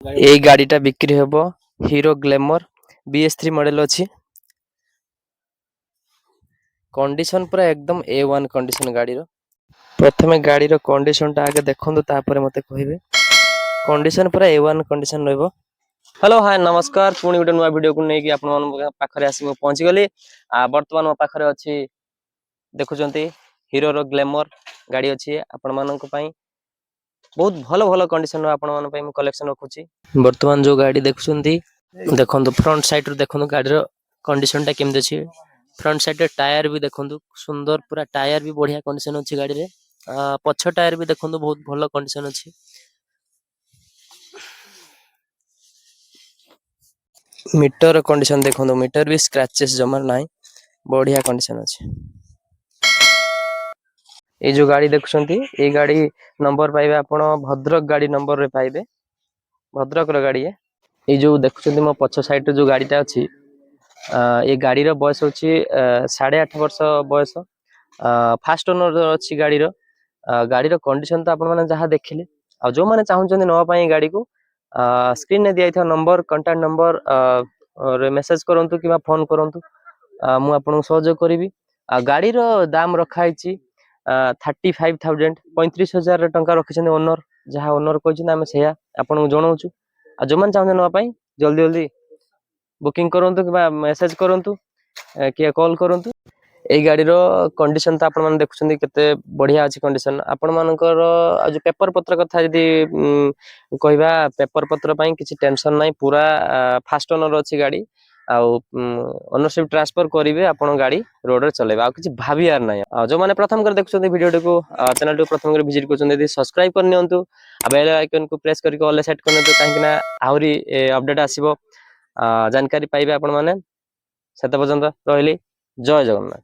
এই গাড়িটা বিক্রি হব হিরো গ্ল্যাमर BS3 মডেল ଅଛି कंडीशन पूरा एकदम A1 कंडीशन गाड़ी रो प्रथमे गाड़ी रो कंडीशन टा आगे देखंतु तापर मते कहिबे कंडीशन पूरा A1 कंडीशन रहबो। हेलो हाय नमस्कार पुणी गोटे नुआ वीडियो को नेकी आपण मन पाखरे आसी मु पहुंची गली वर्तमान मो पाखरे अछि देखुचंती हीरो रो ग्लैमर गाड़ी अछि आपण मानन को पई बहुत भलो भलो कंडीशन रो आपण मन पई मु कलेक्शन रखुची। वर्तमान जो गाड़ी देखुचंती देखंतु फ्रंट साइड रो देखंतु गाड़ी रो कंडीशन टा केमदे अछि फ्रंट साइड रे टायर भी देखंतु सुंदर पूरा टायर भी बढ़िया कंडीशन अछि गाड़ी रे पछ टायर भी देखंतु बहुत भलो कंडीशन अछि। मीटर कंडीशन देखो मीटर भी स्क्रैचेस जमर ना बढ़िया कंडीशन अच्छे। ये जो गाड़ी देखुंती ये गाड़ी नंबर पाइबे आपण भद्रक गाड़ी नंबर रे पाइबे भद्रक रो गाड़ी ये जो देखुंती मो पछ साइड जो गाड़ीटा अच्छी ये गाड़ी रो बयस होची 8.5 वर्ष बयस फास्ट ओनर अच्छी गाड़ी रो कंडीशन तो आपण माने जहां देखिले आ जो माने चाहुचंदी नवा पई गाड़ी को स्क्रीन ने दिया नंबर कांटेक्ट नंबर मेसेज करंतु कि फोन करंतु मु आपन सहयोग करी गाड़ी रो दाम रखाई 35,000 35,000 टंका रखिछन ओनर जहां ओनर कहछि आमे सेया आपन जणाउछु आ जो मन चाहन नवा पई जल्दी जल्दी बुकिंग करंतु कि मेसेज करंतु कि कॉल करंतु। ए गाड़ी रो कंडीशन तो आपण माने देखुछंदी केते बढ़िया अछि कंडीशन आपण मानकर आज पेपर पत्र कथा यदि कहबा पेपर पत्र पई किछि टेंशन नाही पूरा फास्ट ओनर अछि गाड़ी आ ओनरशिप ट्रांसफर करिवे आपण गाड़ी रोड रे चलेबा आ किछि भाबियार नाही जो माने प्रथम कर देखुछंदी वीडियो को चैनल को प्रथम कर विजिट करछंदी यदि सब्सक्राइब कर नियंतु आ बेल आइकन को प्रेस करके ऑल सेट कर नियंतु काहे कि ना आउरी अपडेट आसीबो जानकारी पाइबे आपण माने सेते पर्यंत रहली जय जगन्नाथ।